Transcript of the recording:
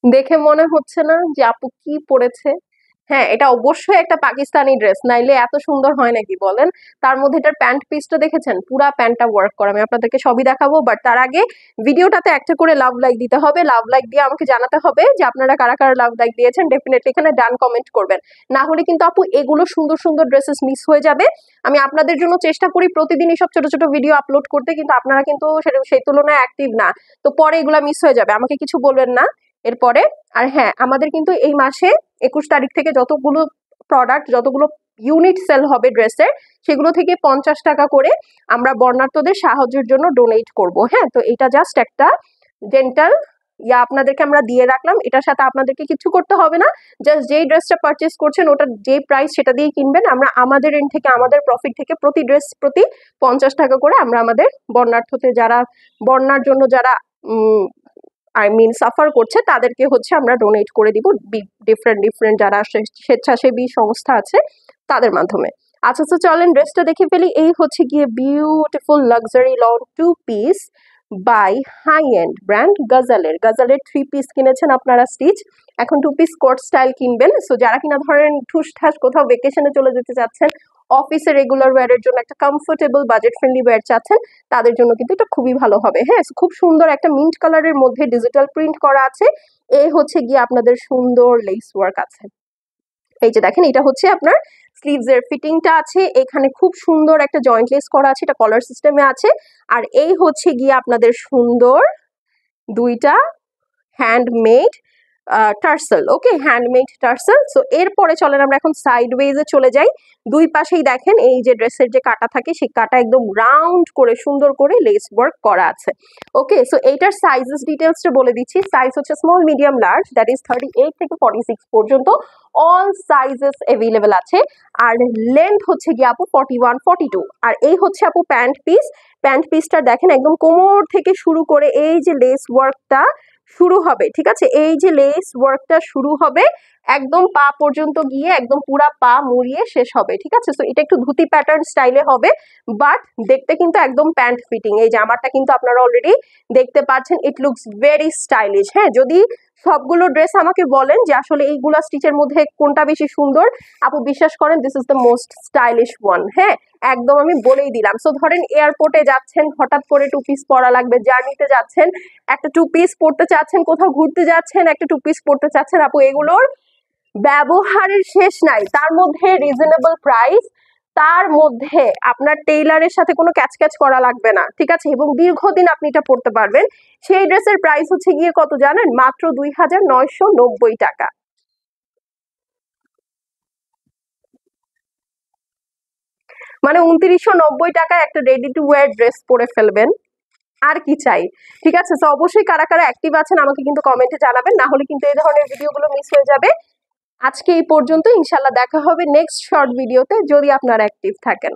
দেখে মনে হচ্ছে না যে আপু কি পড়েছে? হ্যাঁ, এটা অবশ্যই একটা পাকিস্তানি ড্রেস, নাইলে এত সুন্দর হয় নাকি বলেন? তার মধ্যে এটার প্যান্ট পিসটা দেখেছেন, পুরা প্যান্টটা ওয়ার্ক করা। আমি আপনাদেরকে সবই দেখাবো, বাট তার আগে ভিডিওটাতে একটা করে লাভ লাইক দিতে হবে। লাভ লাইক দিয়ে আমাকে জানাতে হবে যে আপনারা কারা কারা লাভ লাইক দিয়েছেন। ডেফিনেটলি এখানে ডান কমেন্ট করবেন, না হলে কিন্তু আপু এগুলো সুন্দর সুন্দর ড্রেসেস মিস হয়ে যাবে। আমি আপনাদের জন্য চেষ্টা করি প্রতিদিন এইসব ছোট ছোট ভিডিও আপলোড করতে, কিন্তু আপনারা কিন্তু সেই তুলনায় অ্যাক্টিভ না। তো পরে এগুলা মিস হয়ে যাবে, আমাকে কিছু বলবেন না এরপরে। আর হ্যাঁ, আমাদের কিন্তু এই মাসে 21 তারিখ থেকে যতগুলো প্রোডাক্ট, যতগুলো ইউনিট সেল হবে ড্রেসের, সেগুলো থেকে 50 টাকা করে আমরা বর্ণাঢ্যদের সাহায্যের জন্য ডোনেট করব। হ্যাঁ, তো এটা জাস্ট একটা ডেন্টাল আপনাদেরকে আমরা দিয়ে রাখলাম। এটার সাথে আপনাদেরকে কিছু করতে হবে না, জাস্ট যেই ড্রেসটা পারচেস করছেন ওটার যে প্রাইস সেটা দিয়ে কিনবেন। আমরা আমাদের এন্ড থেকে, আমাদের প্রফিট থেকে প্রতি ড্রেস প্রতি 50 টাকা করে আমরা আমাদের বর্ণাঢ্যতে যারা, বন্যার জন্য যারা সাফার করছে তাদেরকে হচ্ছে আমরা ডোনেট করে দিব, ডিফারেন্ট ডিফারেন্ট যারা স্বেচ্ছাসেবী সংস্থা আছে তাদের মাধ্যমে। আচ্ছা, তো চলেন ড্রেসটা দেখে ফেলি। এই হচ্ছে গিয়ে beautiful luxury long 2 piece by high end brand গাজালের। গাজালের 3 পিস কিনেছেন আপনারা স্টিচ, এখন 2 পিস কোট স্টাইল কিনবেন। সো যারা কিনা ধরেন ঠুস ঠাস কোথাও ভেকেশনে চলে যেতে চাচ্ছেন, অফিসে রেগুলার ওয়্যারের জন্য একটা কমফোর্টেবল বাজেট ফ্রেন্ডলি ওয়্যার চাচ্ছেন, তাদের জন্য কিন্তু এটা খুবই ভালো হবে। হ্যাঁ, খুব সুন্দর একটা মিন্ট কালারের মধ্যে ডিজিটাল প্রিন্ট করা আছে। এই হচ্ছে গিয়ে আপনাদের সুন্দর লেস ওয়ার্ক আছে। এই যে দেখেন, এটা হচ্ছে আপনার স্লিভস এর ফিটিংটা আছে, এখানে খুব সুন্দর একটা জয়েন্ট লেস করা আছে, এটা কলার সিস্টেমে আছে। আর এই হচ্ছে গিয়ে আপনাদের সুন্দর দুইটা হ্যান্ডমেড টার্সেল। ওকে, হ্যান্ডমেড টার্সেল। সো এরপরে চলেন আমরা এখন সাইড ওয়েজে চলে যাই। দুই পাশেই দেখেন এই যে ড্রেসের যে কাটা থাকে, সেই কাটা একদম রাউন্ড করে সুন্দর করে লেস ওয়ার্ক করা আছে। ওকে, সো এইটার সাইজেস ডিটেলসটা বলে দিচ্ছি। সাইজ হচ্ছে small, medium, large, that is 38 থেকে 46 পর্যন্ত অল সাইজেস অ্যাভেলেবেল আছে। আর লেন্থ হচ্ছে গিয়ে আপু 41, 42। আর এই হচ্ছে আপু প্যান্ট পিস। প্যান্ট পিসটা দেখেন একদম কোমর থেকে শুরু করে এই যে লেস ওয়ার্কটা শুরু হবে, ঠিক আছে, এই যে লেস ওয়ার্কটা শুরু হবে একদম পা পর্যন্ত গিয়ে একদম পুরা পা মুড়িয়ে শেষ হবে, ঠিক আছে। সো এটা একটু ধুতি প্যাটার্ন স্টাইলে হবে, বাট দেখতে কিন্তু একদম প্যান্ট ফিটিং। এই জামাটা কিন্তু আপনারা অলরেডি দেখতে পাচ্ছেন, ইট লুকস ভেরি স্টাইলিশ। হ্যাঁ, যদি সবগুলো ড্রেস আমাকে বলেন যে আসলে এইগুলা স্টিচের মধ্যে কোনটা বেশি সুন্দর, আপু বিশ্বাস করেন this is the most stylish one. হ্যাঁ, একদম আমি বলেই দিলাম। সো ধরেন এয়ারপোর্টে যাচ্ছেন, হঠাৎ করে 2 পিস পরা লাগবে, জার্নিতে যাচ্ছেন একটা 2 পিস পরতে চাচ্ছেন, কোথাও ঘুরতে যাচ্ছেন একটা 2 পিস পরতে চাচ্ছেন, আপু এগুলোর ব্যবহারের শেষ নাই। তার মধ্যে রিজনেবল প্রাইস, তার মধ্যে আপনার টেইলারের সাথে কোনো ক্যাচ ক্যাচ করা লাগবে না, ঠিক আছে, এবং দীর্ঘদিন আপনি এটা পরতে পারবেন। সেই ড্রেসের প্রাইস হচ্ছে গিয়ে কত জানেন? মাত্র 2990 টাকা। মানে 2990 টাকায় একটা রেডি টু ওয়্যার ড্রেস পরে ফেলবেন, আর কি চাই? ঠিক আছে, তো অবশ্যই কারা কারা অ্যাক্টিভ আছেন আমাকে কিন্তু কমেন্টে জানাবেন, না হলে কিন্তু এই ধরনের ভিডিওগুলো মিস হয়ে যাবে। আজকে এই পর্যন্ত, ইনশাল্লাহ দেখা হবে নেক্সট শর্ট ভিডিওতে যদি আপনারা অ্যাক্টিভ থাকেন।